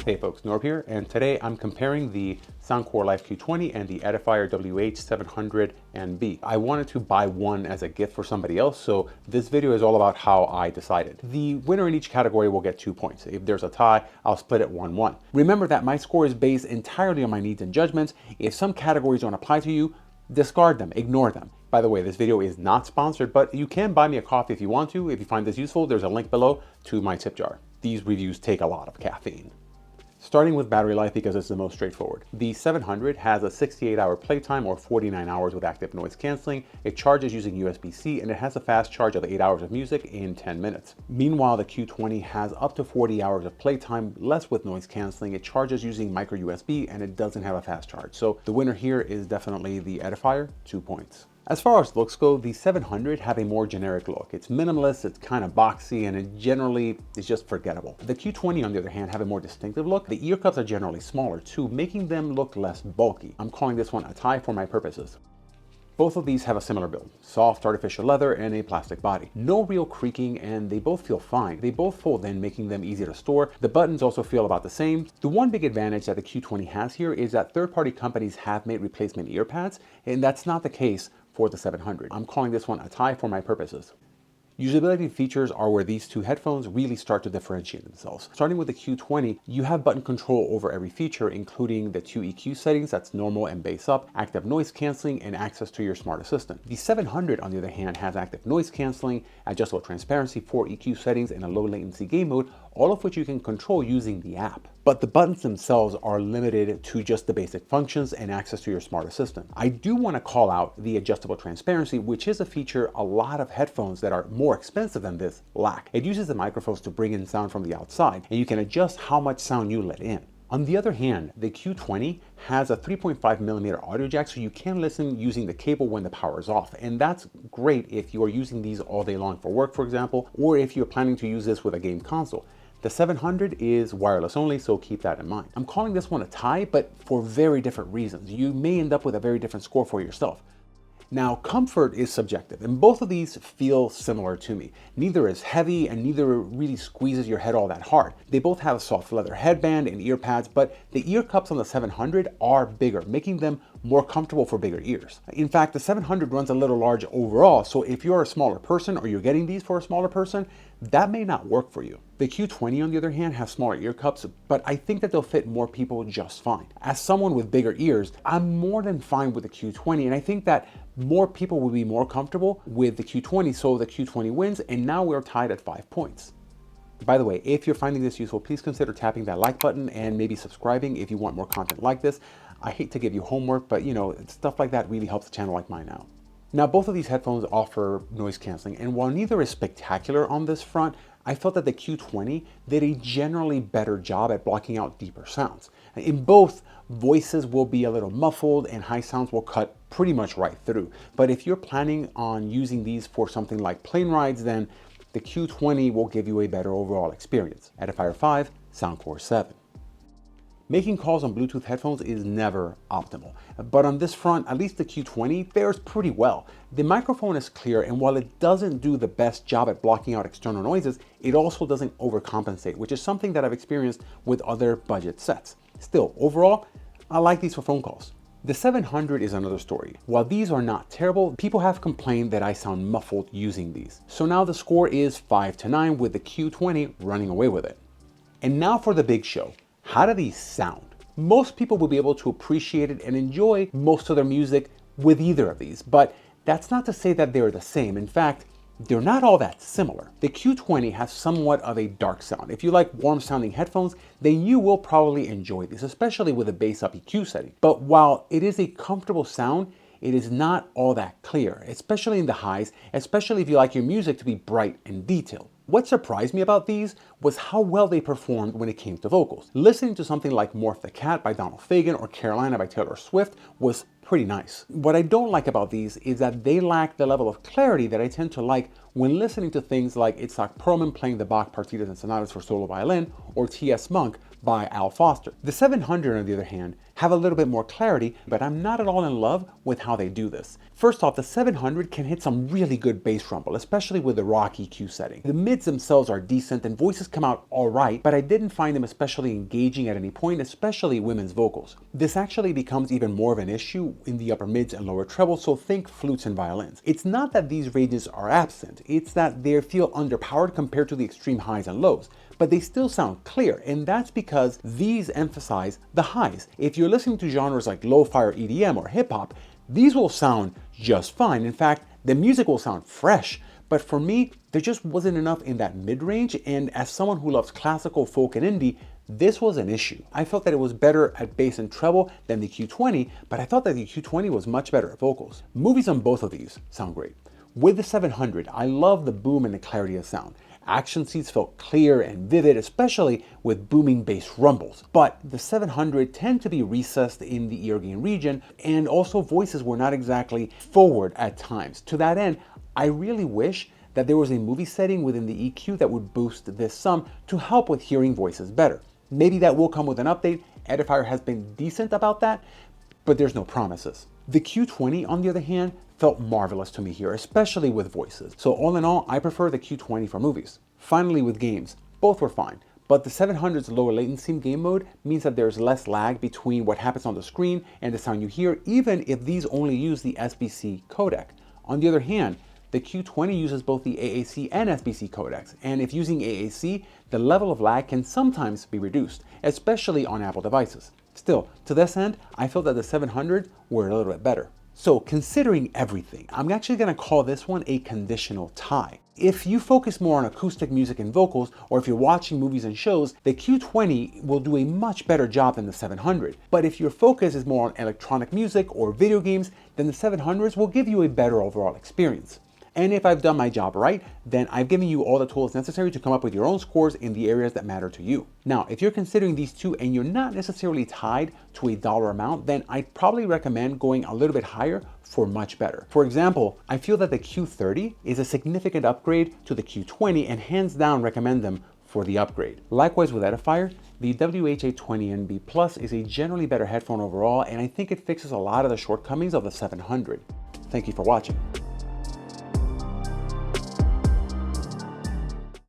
Hey folks, Norb here, and today I'm comparing the SoundCore Live Q20 and the Edifier WH700NB. I wanted to buy one as a gift for somebody else, so this video is all about how I decided. The winner in each category will get 2 points. If there's a tie, I'll split it 1-1. Remember that my score is based entirely on my needs and judgments. If some categories don't apply to you, discard them, ignore them. By the way, this video is not sponsored, but you can buy me a coffee if you want to. If you find this useful, there's a link below to my tip jar. These reviews take a lot of caffeine. Starting with battery life because it's the most straightforward. The 700 has a 68-hour playtime or 49 hours with active noise canceling. It charges using USB-C and it has a fast charge of 8 hours of music in 10 minutes. Meanwhile, the Q20 has up to 40 hours of playtime, less with noise canceling. It charges using micro USB and it doesn't have a fast charge. So the winner here is definitely the Edifier, 2 points. As far as looks go, the 700 have a more generic look. It's minimalist, it's kind of boxy, and it generally is just forgettable. The Q20, on the other hand, have a more distinctive look. The ear cups are generally smaller too, making them look less bulky. I'm calling this one a tie for my purposes. Both of these have a similar build, soft artificial leather and a plastic body. No real creaking and they both feel fine. They both fold in, making them easy to store. The buttons also feel about the same. The one big advantage that the Q20 has here is that third-party companies have made replacement ear pads, and that's not the case for the 700. I'm calling this one a tie for my purposes. Usability features are where these two headphones really start to differentiate themselves. Starting with the Q20, you have button control over every feature, including the 2 EQ settings, that's normal and bass up, active noise canceling, and access to your smart assistant. The 700, on the other hand, has active noise canceling, adjustable transparency, 4 EQ settings, and a low latency game mode, all of which you can control using the app. But the buttons themselves are limited to just the basic functions and access to your smart assistant. I do want to call out the adjustable transparency, which is a feature a lot of headphones that are more expensive than this lack. It uses the microphones to bring in sound from the outside, and you can adjust how much sound you let in. On the other hand, the Q20 has a 3.5mm audio jack, so you can listen using the cable when the power is off. And that's great if you are using these all day long for work, for example, or if you're planning to use this with a game console. The 700 is wireless only, so keep that in mind. I'm calling this one a tie, but for very different reasons. You may end up with a very different score for yourself. Now, comfort is subjective, and both of these feel similar to me. Neither is heavy, and neither really squeezes your head all that hard. They both have a soft leather headband and ear pads, but the ear cups on the 700 are bigger, making them more comfortable for bigger ears. In fact, the 700 runs a little large overall, so if you're a smaller person or you're getting these for a smaller person, that may not work for you. The Q20, on the other hand, has smaller ear cups, but I think that they'll fit more people just fine. As someone with bigger ears, I'm more than fine with the Q20, and I think that more people will be more comfortable with the Q20, so the Q20 wins, and now we're tied at 5 points. By the way, if you're finding this useful, please consider tapping that like button and maybe subscribing if you want more content like this. I hate to give you homework, but you know, stuff like that really helps a channel like mine out. Now, both of these headphones offer noise canceling, and while neither is spectacular on this front, I felt that the Q20 did a generally better job at blocking out deeper sounds. In both, voices will be a little muffled and high sounds will cut pretty much right through. But if you're planning on using these for something like plane rides, then the Q20 will give you a better overall experience. Edifier 5, SoundCore 7. Making calls on Bluetooth headphones is never optimal, but on this front, at least the Q20 fares pretty well. The microphone is clear, and while it doesn't do the best job at blocking out external noises, it also doesn't overcompensate, which is something that I've experienced with other budget sets. Still, overall, I like these for phone calls. The 700 is another story. While these are not terrible, people have complained that I sound muffled using these. So now the score is 5-9 with the Q20 running away with it. And now for the big show. How do these sound? Most people will be able to appreciate it and enjoy most of their music with either of these, but that's not to say that they're the same. In fact, they're not all that similar. The Q20 has somewhat of a dark sound. If you like warm sounding headphones, then you will probably enjoy this, especially with a bass up EQ setting. But while it is a comfortable sound, it is not all that clear, especially in the highs, especially if you like your music to be bright and detailed. What surprised me about these was how well they performed when it came to vocals. Listening to something like Morph the Cat by Donald Fagen or Carolina by Taylor Swift was pretty nice. What I don't like about these is that they lack the level of clarity that I tend to like when listening to things like Itzhak Perlman playing the Bach Partitas and Sonatas for solo violin or T.S. Monk by Al Foster. The 700, on the other hand, have a little bit more clarity, but I'm not at all in love with how they do this. First off, the 700 can hit some really good bass rumble, especially with the raw EQ setting. The mids themselves are decent and voices come out alright, but I didn't find them especially engaging at any point, especially women's vocals. This actually becomes even more of an issue in the upper mids and lower trebles, so think flutes and violins. It's not that these ranges are absent, it's that they feel underpowered compared to the extreme highs and lows. But they still sound clear, and that's because these emphasize the highs. If you're listening to genres like lo-fi or EDM or hip-hop, these will sound just fine. In fact, the music will sound fresh. But for me, there just wasn't enough in that mid-range, and as someone who loves classical, folk, and indie, this was an issue. I felt that it was better at bass and treble than the Q20, but I thought that the Q20 was much better at vocals. Movies on both of these sound great. With the 700, I love the boom and the clarity of sound. Action scenes felt clear and vivid, especially with booming bass rumbles. But the 700 tend to be recessed in the ear gain region, and also voices were not exactly forward at times. To that end, I really wish that there was a movie setting within the EQ that would boost this some to help with hearing voices better. Maybe that will come with an update. Edifier has been decent about that, but there's no promises. The Q20, on the other hand, felt marvelous to me here, especially with voices. So all in all, I prefer the Q20 for movies. Finally, with games, both were fine, but the 700's lower latency game mode means that there's less lag between what happens on the screen and the sound you hear, even if these only use the SBC codec. On the other hand, the Q20 uses both the AAC and SBC codecs, and if using AAC, the level of lag can sometimes be reduced, especially on Apple devices. Still, to this end, I felt that the 700 were a little bit better. So considering everything, I'm actually going to call this one a conditional tie. If you focus more on acoustic music and vocals, or if you're watching movies and shows, the Q20 will do a much better job than the 700. But if your focus is more on electronic music or video games, then the 700s will give you a better overall experience. And if I've done my job right, then I've given you all the tools necessary to come up with your own scores in the areas that matter to you. Now, if you're considering these two and you're not necessarily tied to a dollar amount, then I'd probably recommend going a little bit higher for much better. For example, I feel that the Q30 is a significant upgrade to the Q20 and hands down recommend them for the upgrade. Likewise with Edifier, the WH700NB Plus is a generally better headphone overall, and I think it fixes a lot of the shortcomings of the 700. Thank you for watching.